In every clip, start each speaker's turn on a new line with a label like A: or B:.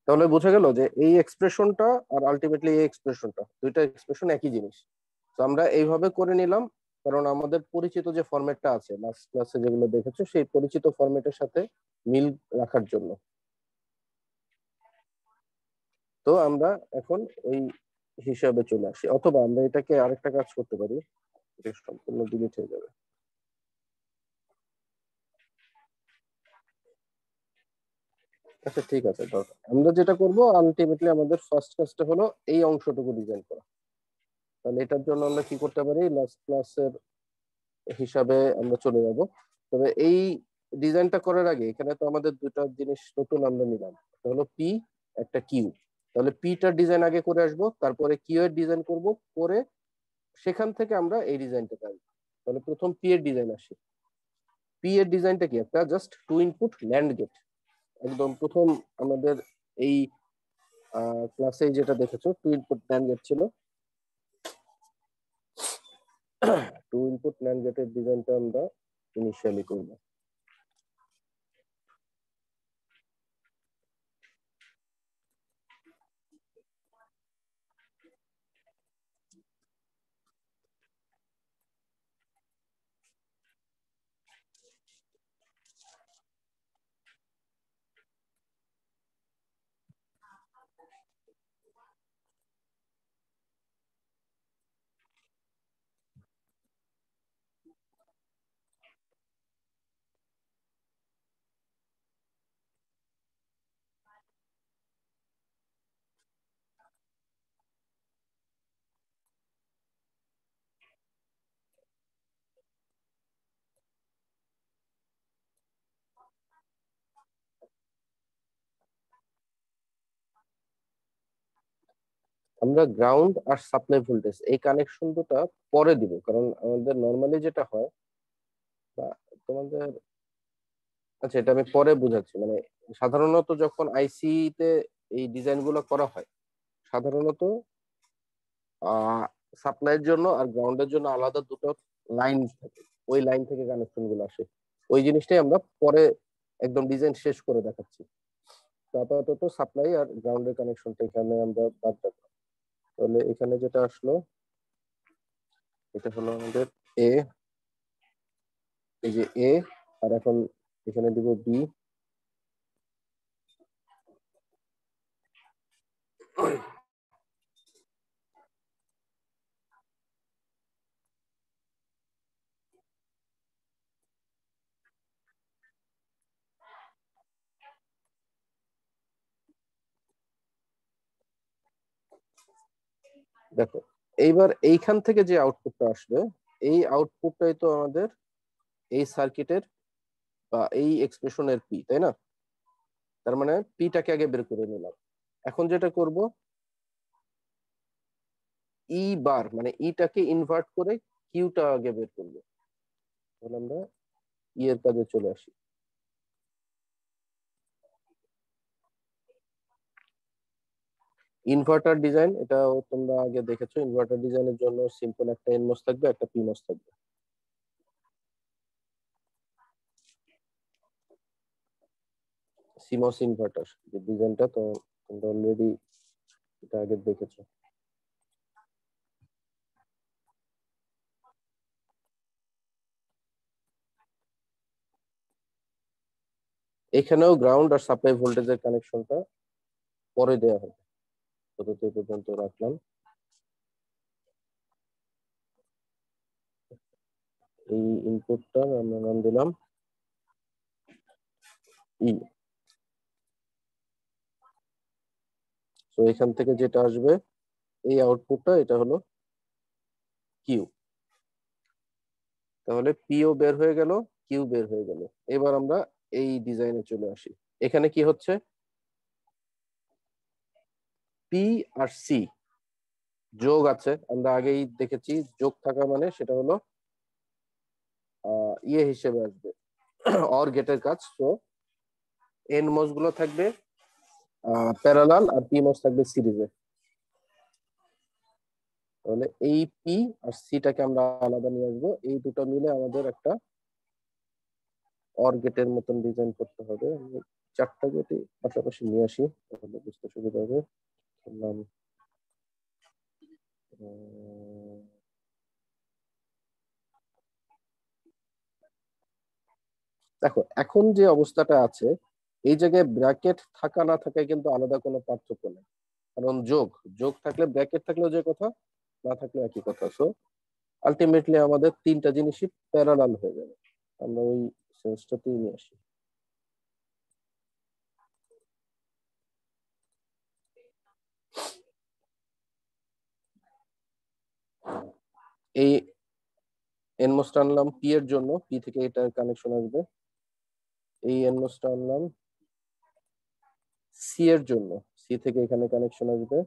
A: তাহলে বোঝা গেল যে এই এক্সপ্রেশনটা আর আলটিমেটলি এই এক্সপ্রেশনটা, দুইটা এক্সপ্রেশন একই জিনিস। তো আমরা এইভাবে করে নিলাম, কারণ আমাদের পরিচিত যে ফরম্যাটটা আছে লাস্ট ক্লাসে যেগুলো দেখেছো সেই পরিচিত ফরম্যাটের সাথে মিল রাখার জন্য। তো আমরা এখন ওই হিসাবে চলে আসি, অথবা আমরা এটাকে আরেকটা কাজ করতে পারি, এটা সম্পূর্ণ ডিলিট হয়ে যাবে। আচ্ছা ঠিক আছে, দরকার আমরা যেটা করব আলটিমেটলি আমাদের ফার্স্ট কাজটা হলো এই অংশটুকু ডিজাইন করা। তাহলে এটার জন্য আমরা কি করতে পারি, লাস্ট ক্লাসের হিসাবে আমরা চলে যাব। তবে এই ডিজাইনটা করার আগে এখানে তো আমাদের দুটো জিনিস নতুন আমরা নিলাম, একটা হলো পি, একটা কিউ। তাহলে পিটার ডিজাইন আগে করে আসবো, তারপরে কিউ এর ডিজাইন করব, করে সেখান থেকে আমরা এই ডিজাইনটা আসবো। তাহলে প্রথম পি এর ডিজাইন আসি। পি এর ডিজাইনটা কি, একটা just two input NAND gate. একদম প্রথম আমাদের এই ক্লাসে যেটা দেখেছো টু ইনপুট ন্যান্ড গেট ছিল। টু ইনপুট ন্যান্ড গেটের ডিজাইনটা আমরা ইনিশিয়ালি করব। আমরা গ্রাউন্ড আর সাপ্লাই ভোল্টেজ এই কানেকশন দুটা পরে দিব, কারণ আমাদের নর্মালি যেটা হয় বা তোমাদের, আচ্ছা এটা আমি পরে বুঝাচ্ছি। মানে সাধারণত যখন আইসি তে এই ডিজাইন গুলো করা হয়, সাধারণত সাপ্লাইয়ের জন্য আর গ্রাউন্ডের জন্য আলাদা দুটো লাইন থাকে, ওই লাইন থেকে কানেকশন গুলো আসে। ওই জিনিসটাই আমরা পরে একদম ডিজাইন শেষ করে দেখাচ্ছি। তো আপাতত সাপ্লাই আর গ্রাউন্ডের কানেকশনটা এখানে আমরা বাদ রাখলাম। তাহলে এখানে যেটা আসলো, এটা হলো আমাদের এ, এই যে এ, আর এখন এখানে দিব বি। দেখো এইবার এইখান থেকে যে আউটপুটটা আসবে, এই আউটপুটটাই তো আমাদের এই সার্কিটের বা এই এক্সপ্রেশনের পি, তাই না? তার মানে পিটাকে আগে বের করে নিলাম। এখন যেটা করব, ই বার মানে ইটাকে ইনভার্ট করে কিউটা আগে বের করবো। তাহলে আমরা ই এর কাজে চলে আসি। ইনভার্টার ডিজাইন, এটা তোমরা আগে দেখেছো। ইনভার্টার ডিজাইনের জন্য সিম্পল একটা এনমস থাকবে, একটা পিমস থাকবে। সিমস ইনভার্টার যে ডিজাইনটা, তো তোমরা অলরেডি এটা আগে দেখেছো। এখানেও গ্রাউন্ড আর সাপ্লাই ভোল্টেজের কানেকশনটা পরে দেওয়া হবে। তত পর্যন্ত রাখলাম। এই ইনপুটটা আমরা নাম দিলাম ই। তো এখান থেকে যেটা আসবে এই আউটপুটটা, এটা হলো কিউ। তাহলে পিও বের হয়ে গেল, কিউ বের হয়ে গেল। এবার আমরা এই ডিজাইনে চলে আসি। এখানে কি হচ্ছে, পি আর সি যোগ আছে, আমরা আগেই দেখেছি। যোগ থাকা মানে সেটা হলো ইয়ে হিসেবে আসবে, অর গেটের কাজ। তো এন মস গুলো থাকবে প্যারালাল, আর পি মস থাকবে সিরিজে। তাহলে এই পি আর সিটাকে আমরা আলাদা নিয়ে আসবো, এই দুটো মিলে আমাদের একটা অর গেটের মতন ডিজাইন করতে হবে। আমি 4টা গেটই পাশাপাশি নিয়ে আসি, তাহলে বুঝতে সুবিধা হবে। বললাম দেখো এখন যে অবস্থাটা আছে, এই জায়গায় ব্র্যাকেট থাকা না থাকায় কিন্তু আলাদা কোনো পার্থক্য নেই, কারণ যোগ যোগ থাকলে ব্র্যাকেট থাকলেও যে কথা, না থাকলে একই কথা। সো আলটিমেটলি আমাদের 3টা জিনিসই প্যারালাল হয়ে যাবে। আমরা ওই সেন্সটাতেই নিয়ে আসি। এই এনমোসটা আনলাম পি এর জন্য, পি থেকে এটা কানেকশন আসবে। এই এনমোসটা আনলাম সি এর জন্য, সি থেকে এখানে কানেকশন আসবে।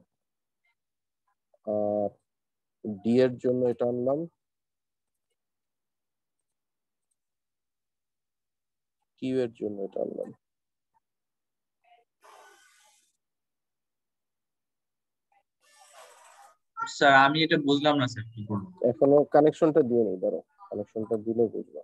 A: আর ডি এর জন্য এটা আনলাম, কিউ এর জন্য এটা আনলাম।
B: স্যার আমি এটা বুঝলাম না স্যার, কি করবো?
A: এখনো কানেকশনটা দিয়ে নেই, ধরো কানেকশনটা দিলে বুঝবো।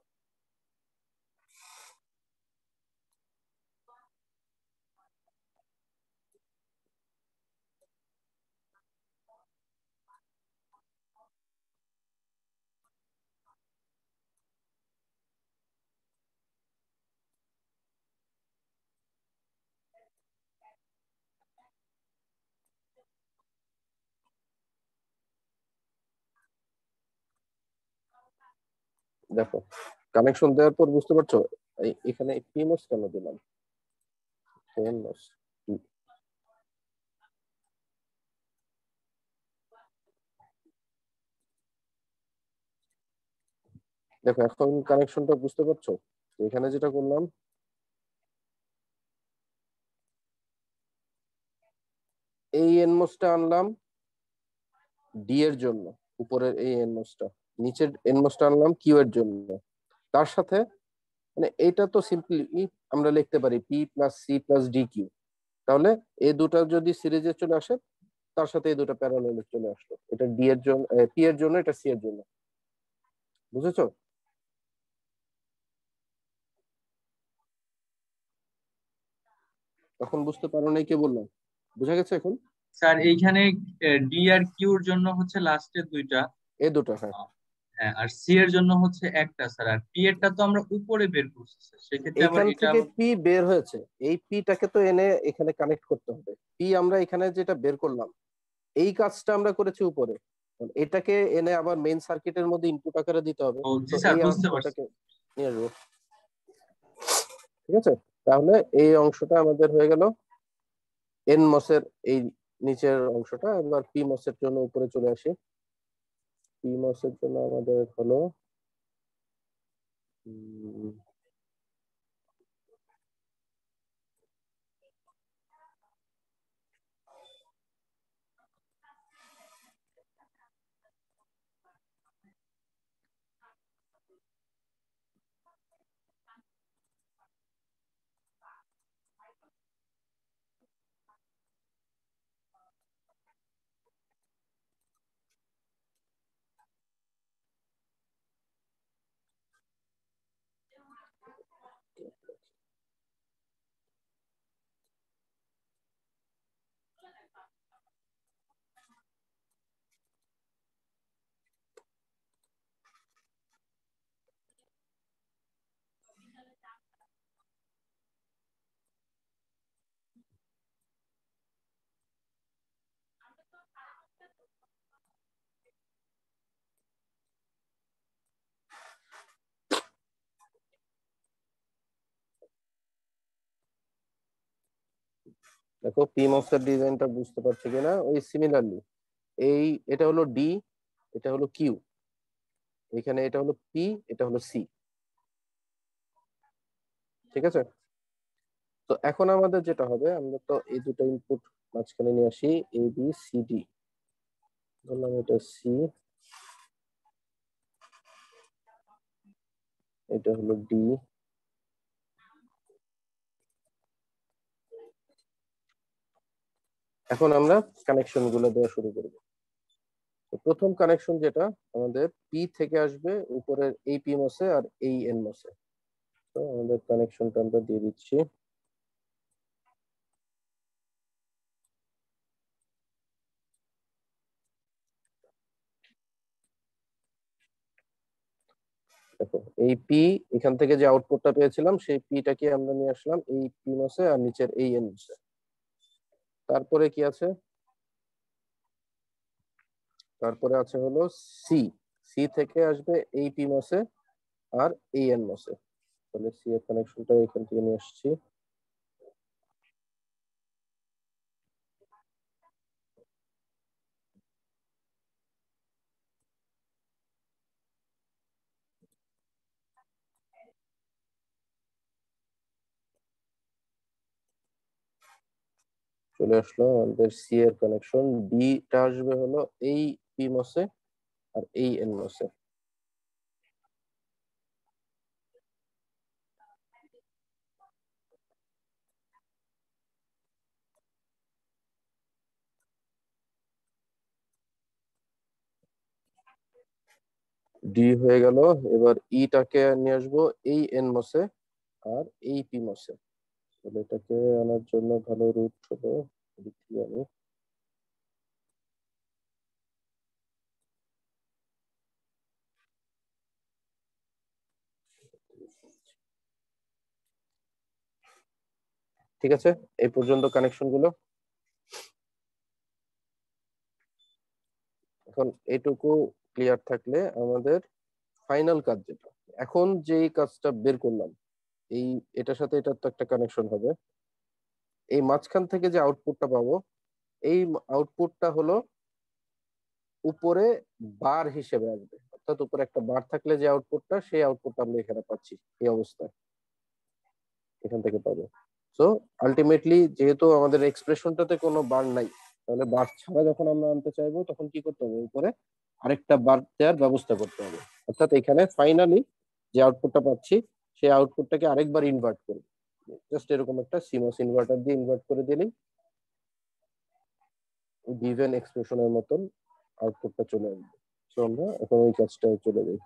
A: দেখো কানেকশন দেওয়ার পর বুঝতে পারছো এখানে পিমোস কেন দিলাম, পিমোস। দেখো এখন কানেকশনটা বুঝতে পারছো, এখানে যেটা করলাম, এই এনমোসটা আনলাম ডি এর জন্য, উপরের এই এনমোসটা, নিচের এনমোসটা আনলাম কিউ এর জন্য। তার সাথে মানে এটা তো সিম্পলি আমরা লিখতে পারি P plus C plus D Q. তাহলে এই দুটো যদি সিরিজে চলে আসে, তার সাথে এই দুটো প্যারালালে চলে আসলো। এটা ডি এর জন্য, পি এর জন্য, এটা সি এর জন্য। বুঝেছো? তখন বুঝতে পারো নাই কে বললাম, বুঝা গেছে এখন?
B: স্যার এইখানে ডি আর কিউর জন্য হচ্ছে লাস্টের দুইটা,
A: এই দুটো, হ্যাঁ।
B: হ্যাঁ, আর সি এর জন্য হচ্ছে একটা স্যার। আর পি এরটা তো আমরা উপরে বের করছি স্যার, সেক্ষেত্রে আবার
A: এইখান
B: এটা
A: থেকে
B: আবার
A: পি বের হয়েছে, এই পিটাকে তো এনে এখানে কানেক্ট করতে হবে। পি আমরা এখানে যেটা বের করলাম, এই কাজটা আমরা করেছি উপরে, এটাকে এনে আবার মেইন সার্কিটের মধ্যে ইনপুট আকারে দিতে হবে।
B: ও
A: তো
B: জি স্যার,
A: এই
B: বুঝতে পারছি।
A: অংশটাকে নিয়ে আসবো। ঠিক আছে, তাহলে এই অংশটা আমাদের হয়ে গেল এন মসের এই নিচের অংশটা। এবার পি মসের জন্য উপরে চলে আসি। পি মসের জন্য আমাদের হলো দেখো পি মসের ডিজাইনটা বুঝতে পারছো কিনা, ওই সিমিলারলি এই এটা হলো ডি, এটা হলো কিউ, এখানে এটা হলো পি, এটা হলো সি। ঠিক আছে, তো এখন আমাদের যেটা হবে, আমরা তো এই দুটো ইনপুট মাঝখানে নিয়ে আসি, এ বি সি ডি। ধরলাম এটা সি, এটা হলো ডি। এখন আমরা কানেকশন গুলো দেওয়া শুরু করব। তো প্রথম কানেকশন যেটা আমাদের পি থেকে আসবে উপরের এই পি মসে আর এই এন মসে। তো আমাদের কানেকশনটা আমরা দিয়ে দিচ্ছি। দেখো এই পি, এখান থেকে যে আউটপুটটা পেয়েছিলাম সেই পিটাকে আমরা নিয়ে আসলাম এই পি মাসে আর নিচের এই এন মাসে। তারপরে কি আছে, তারপরে আছে হলো সি। সি থেকে আসবে এই পি মাসে আর এই এন মাসে। তাহলে সি এর কানেকশনটা এখান থেকে নিয়ে আসছি। চলে আসলো আমাদের সি এর কানেকশন। ডি টা আসবে হলো এই পি মাসে আর এই এন মাসে। ডি হয়ে গেল। এবার ইটাকে নিয়ে আসবো এই এন মাসে আর এই পি মাসে। তাহলে এটাকে আনার জন্য ভালো রুট হলো লিখি আমি। ঠিক আছে, এই পর্যন্ত কানেকশন গুলো। এখন এটুকু ক্লিয়ার থাকলে আমাদের ফাইনাল কাজ যেটা, এখন যেই কাজটা বের করলাম, এই এটার সাথে এটার তো একটা কানেকশন হবে। এই মাঝখান থেকে যে আউটপুটটা পাবো, এই আউটপুটটা হলো উপরে বার হিসেবে আসবে। অর্থাৎ উপরে একটা বার থাকলে যে আউটপুটটা, সেই আউটপুটটা আমরা এখানে পাচ্ছি এই অবস্থায়, এখান থেকে পাবো। সো আলটিমেটলি যেহেতু আমাদের এক্সপ্রেশনটাতে কোনো বার নাই, তাহলে বার ছাড়া যখন আমরা আনতে চাইবো তখন কি করতে হবে, উপরে আরেকটা বার দেওয়ার ব্যবস্থা করতে হবে। অর্থাৎ এখানে ফাইনালি যে আউটপুটটা পাচ্ছি সেই আউটপুটটাকে আরেকবার ইনভার্ট করব। জাস্ট এরকম একটা সিমস ইনভার্টার দিয়ে ইনভার্ট করে দিলেই গিভেন এক্সপ্রেশনের মতন আউটপুটটা চলে আসবে। সো আমরা এখন ওই কাজটা চলে যাই।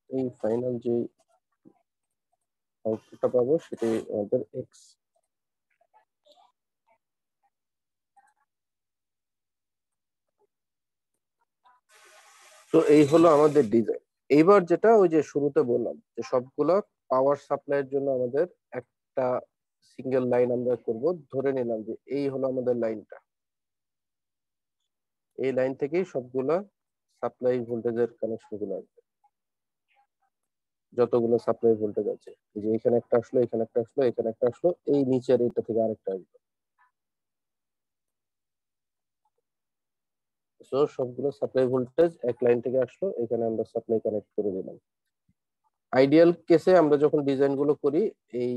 A: এই ফাইনাল যে আউটপুটটা পাবো সেটাই আমাদের এক্স। তো এই হলো আমাদের ডিজাইন। এইবার যেটা ওই যে শুরুতে বললাম যে সবগুলো পাওয়ার সাপ্লাইয়ের জন্য আমাদের একটা সিঙ্গেল লাইন আমরা করব। ধরে নিলাম যে এই হলো আমাদের লাইনটা, এই লাইন থেকেই সবগুলা সাপ্লাই ভোল্টেজের কানেকশন গুলো আসবে। যতগুলো সাপ্লাই ভোল্টেজ আছে, এই যে এখানে একটা আসলো, এখানে একটা আসলো, এখানে একটা আসলো, এই নিচের এটা থেকে আরেকটা আসবে। তো সবগুলো সাপ্লাই ভোল্টেজ এক লাইন থেকে আসলো, এখানে আমরা সাপ্লাই কানেক্ট করে দিলাম। আইডিয়াল কেসে আমরা যখন ডিজাইন গুলো করি, এই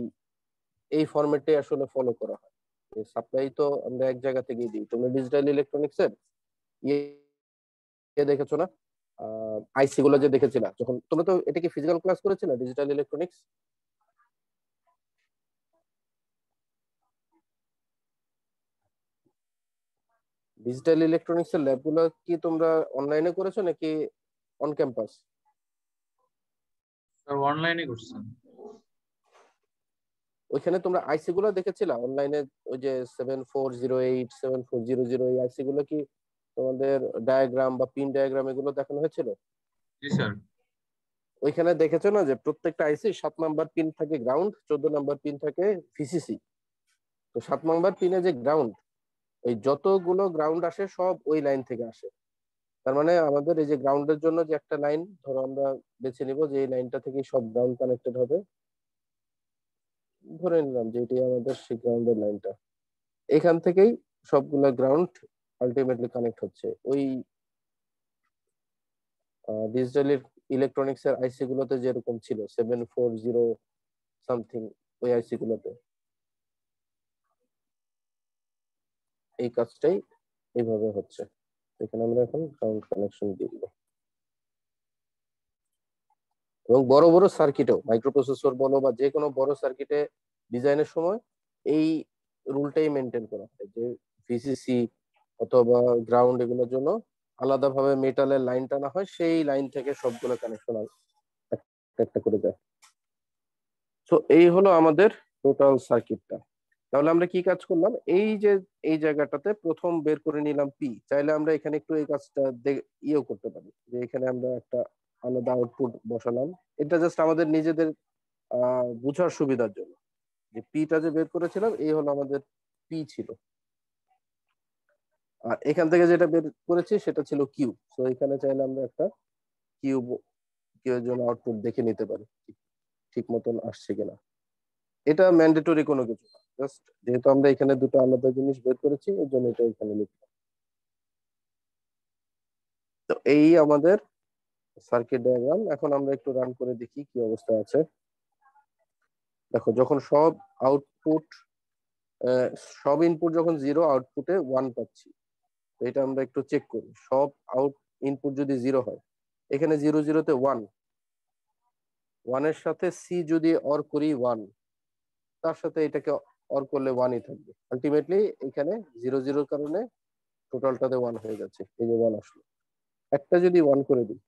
A: এই ফরম্যাটে আসলে ফলো করা হয়। সাপ্লাই তো আমরা এক জায়গা থেকেই দিই। তোমরা ডিজিটাল ইলেকট্রনিক্স এর দেখেছো না, আইসি গুলো যে দেখেছিলা যখন তোমরা, তো এটা কি ফিজিক্যাল ক্লাস করেছিলে ডিজিটাল ইলেকট্রনিক্স? ডিজিটাল ইলেকট্রনিক্স এর ল্যাব গুলো কি তোমরা অনলাইনে করেছো নাকি অন ক্যাম্পাস?
B: স্যার অনলাইনে করছেন।
A: ওইখানে তোমরা আইসি গুলো দেখেছিলা অনলাইনে? ওই যে 7408 7400, এই আইসি গুলো কি তোমাদের ডায়াগ্রাম বা পিন ডায়াগ্রাম এগুলো দেখানো হয়েছিল?
B: জি স্যার।
A: ওইখানে দেখেছো না যে প্রত্যেকটা আইসি 7 নাম্বার পিন থাকে গ্রাউন্ড, 14 নাম্বার পিন থাকে ভিসিসি। তো 7 নাম্বার পিনে যে গ্রাউন্ড, ওই যতগুলো গ্রাউন্ড আসে সব ওই লাইন থেকে আসে। তার মানে আমাদের এই যে গ্রাউন্ডের জন্য যে একটা লাইন ধরো আমরা বেছে নিব যে এই লাইনটা থেকে সব গ্রাউন্ড কানেক্টেড হবে, ধরে নিলাম যে এটি আমাদের সেই গ্রাউন্ডের লাইনটা, এখান থেকেই সবগুলা গ্রাউন্ড আলটিমেটলি কানেক্ট হচ্ছে ওই ডিজিটাল ইলেকট্রনিক্স এর আইসি গুলোতে যেরকম ছিল 740 সামথিং, ওই আইসি গুলোতে এই কাজটাই এইভাবে হচ্ছে। এখানে আমরা এখন গ্রাউন্ড কানেকশন দিয়ে দিব। এবং বড় বড় সার্কিটেও মাইক্রোপ্রসেসর বলো বা যে কোনো বড় সার্কিটে ডিজাইনের সময় এই রুলটাই মেনটেন করা হয় যে ভিসিসি অথবা গ্রাউন্ড এগুলোর জন্য আলাদাভাবে মেটালের লাইন টানা হয়, সেই লাইন থেকে সবগুলো কানেকশন একটা করে যায়। তো এই হলো আমাদের টোটাল সার্কিটটা। তাহলে আমরা কি কাজ করলাম, এই যে এই জায়গাটাতে প্রথম বের করে নিলাম পি, চাইলে আমরা এখানে একটু এই কাজটা ইয়েও করতে পারি যে এখানে আমরা একটা আলাদা আউটপুট বসালাম। এটা জাস্ট আমাদের নিজেদের বুঝার সুবিধার জন্য যে পিটা যে বের করেছিলাম এই হলো আমাদের পি ছিল, আর এখান থেকে যেটা বের করেছি সেটা ছিল কিউ। তো এখানে চাইলে আমরা একটা কিউ কিউ এর জন্য আউটপুট দেখে নিতে পারি ঠিক মতন আসছে কিনা। এটা ম্যান্ডেটরি কোনো কিছু না, জাস্ট যেহেতু আমরা এখানে দুটো আলাদা জিনিস বের করেছি এর জন্য এটা এখানে লিখলাম। তো এই আমাদের সার্কিট ডায়াগ্রাম। এখন আমরা একটু রান করে দেখি কি অবস্থা আছে। দেখো যখন সব আউটপুট সব ইনপুট যখন 0 আউটপুটে 1 পাচ্ছি, তো এটা আমরা একটু চেক করি। সব ইনপুট যদি 0 হয়, এখানে 0 0 তে 1, 1 এর সাথে সি যদি অর করি 1, তার সাথে এটাকে অর করলে 1ই থাকবে। আলটিমেটলি এখানে 0 0 কারণে টোটালটাতে 1 হয়ে যাচ্ছে, এই যে 1 আসলো। একটা যদি 1 করে দিই,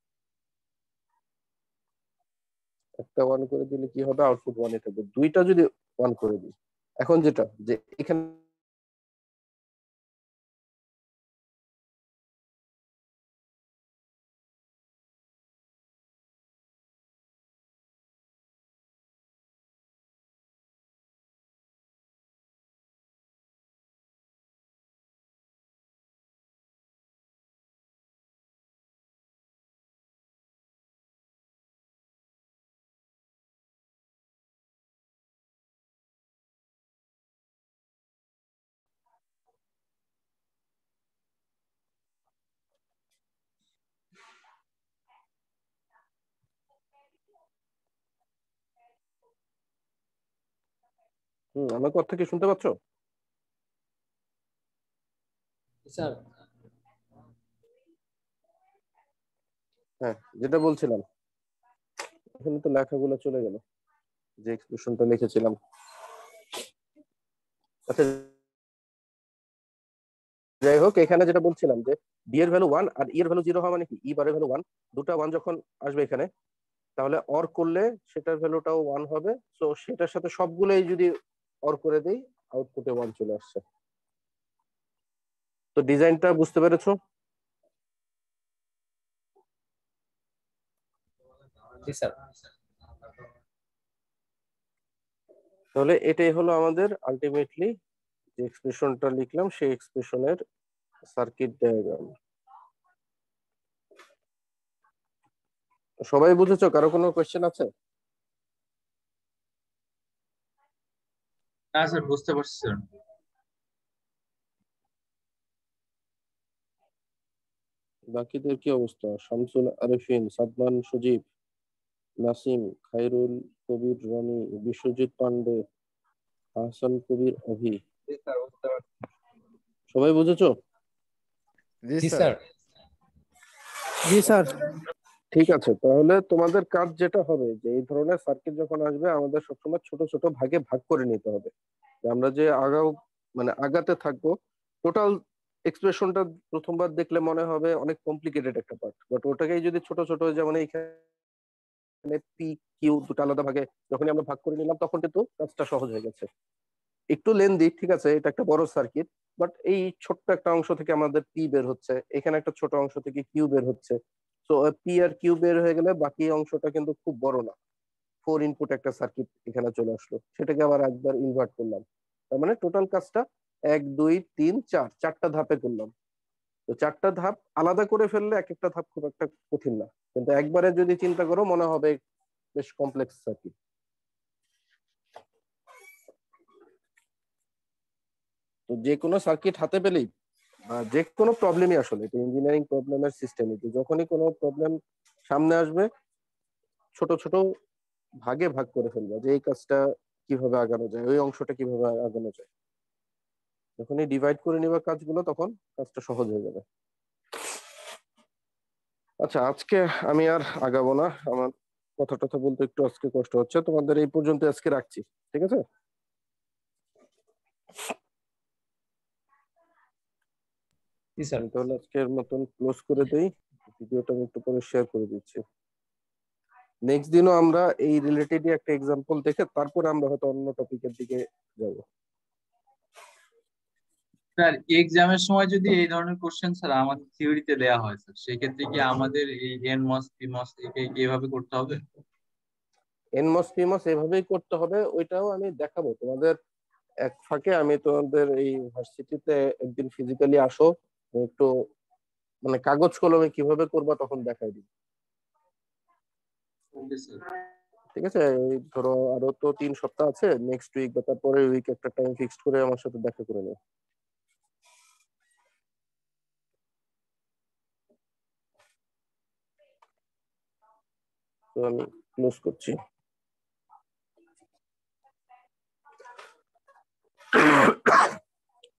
A: একটা 1 করে দিলে কি হবে, আউটপুট 1ই থাকবে। দুইটা যদি 1 করে দিই, এখন যেটা যে এখানে আমার কথা কি শুনতে পাচ্ছ?
C: স্যার
A: হ্যাঁ, যেটা বলছিলাম, এখানে তো লেখাগুলো চলে গেল, যে এক্সপ্রেশনটা লিখেছিলাম। আচ্ছা যাই হোক, এখানে যেটা বলছিলাম যে ডি এর ভ্যালু 1 আর ই এর ভ্যালু 0 হওয়া মানে কি, ই বারের ভ্যালু 1, দুটো 1 যখন আসবে এখানে, তাহলে অর করলে সেটার ভ্যালুটাও 1 হবে। সো সেটার সাথে সবগুলোই যদি অর করে দেই, আউটপুটে 1 চলে আসছে। তো ডিজাইনটা বুঝতে পেরেছো?
C: জি স্যার।
A: তাহলে এটাই হলো আমাদের আলটিমেটলি যে এক্সপ্রেশনটা লিখলাম, সেই এক্সপ্রেশনের সার্কিট ডায়াগ্রাম। সবাই বুঝেছো? কারো কোনো কোয়েশ্চেন আছে?
B: না স্যার, বুঝতে পারছি স্যার।
A: বাকিদের কি অবস্থা? শামসুল আরেফিন, সাদমান, সজীব, নাসিম, খায়রুল কবির, রনি, বিশ্বজিৎ পান্ডে, আহসান কবির, অভি, সবাই বুঝেছো?
C: জি স্যার।
D: জি স্যার।
A: ঠিক আছে, তাহলে তোমাদের কাজ যেটা হবে যে এই ধরনের সার্কিট যখন আসবে আমাদের সবসময় ছোট ছোট ভাগে ভাগ করে নিতে হবে। যে আমরা যে মানে আগাতে থাকবো, টোটাল এক্সপ্রেশনটা প্রথমবার দেখলে মনে হবে অনেক কমপ্লিকেটেড একটা পার্ট, বাট ওটাকেই যদি ছোট ছোট, যেমন এইখানে পি কিউ দুটো আলাদা ভাগে যখনই আমরা ভাগ করে নিলাম, তখন কিন্তু কাজটা সহজ হয়ে গেছে। একটু লেন্দি, ঠিক আছে, এটা একটা বড় সার্কিট, বাট এই ছোট্ট একটা অংশ থেকে আমাদের পি বের হচ্ছে, এখানে একটা ছোট অংশ থেকে কিউ বের হচ্ছে। তো পি আর কিউ বের হয়ে গেলে বাকি অংশটা কিন্তু খুব বড় না। 4 ইনপুট একটা সার্কিট এখানে চলে আসলো, সেটাকে আবার একবার ইনভার্ট করলাম। তার মানে টোটাল কাজটা 1 2 3 4 চারটা ধাপে করলাম। তো 4টা ধাপ আলাদা করে ফেললে এক একটা ধাপ খুব একটা কঠিন না, কিন্তু একবারে যদি চিন্তা করো মনে হবে বেশ কমপ্লেক্স সার্কিট। তো যে কোনো সার্কিট হাতে পেলেই যে কোনো প্রবলেমই, আসলে এটা ইঞ্জিনিয়ারিং প্রবলেমের সিস্টেমই, যখনই কোনো প্রবলেম সামনে আসবে ছোট ছোট ভাগে ভাগ করে ফেলবে, যে এই কাজটা কিভাবে আগানো যায়, ওই অংশটা কিভাবে আগানো যায়। যখনই ডিভাইড করে নিবা কাজগুলো তখন কাজটা সহজ হয়ে যাবে। আচ্ছা, আজকে আমি আর আগাবো না, আমার কথা টথা বলতে একটু আজকে কষ্ট হচ্ছে, তোমাদের এই পর্যন্ত আজকে রাখছি, ঠিক আছে?
C: জি স্যার।
A: আমি তাহলে আজকের মতন ক্লোজ করে দেই, ভিডিওটা আমি একটু পরে শেয়ার করে দিচ্ছি। নেক্সট দিনও আমরা এই রিলেটেডই একটা এক্সাম্পল দেখে তারপরে আমরা হয়তো অন্য টপিকের দিকে যাব।
B: স্যার এক্সামের সময় যদি এই ধরনের কোশ্চেন স্যার আমাদের থিওরিতে দেওয়া হয় স্যার, সেক্ষেত্রে কি আমাদের এই এনমস পিমস এভাবে করতে হবে?
A: এনমস পিমস এভাবেই করতে হবে, ওইটাও আমি দেখাবো তোমাদের এক ফাঁকে। আমি তোমাদের এই ভার্সিটিতে একদিন ফিজিক্যালি আসো, আমি একটু মানে কাগজ কলমে কিভাবে করবা তখন দেখাই দিই,
B: ওকে স্যার।
A: ঠিক আছে? এই ধরো আরো তো 3 সপ্তাহ আছে, নেক্সট উইক বা তারপরে উইক একটা টাইম ফিক্সড করে আমার সাথে দেখা করে নিও। তো আমি ক্লোজ করছি।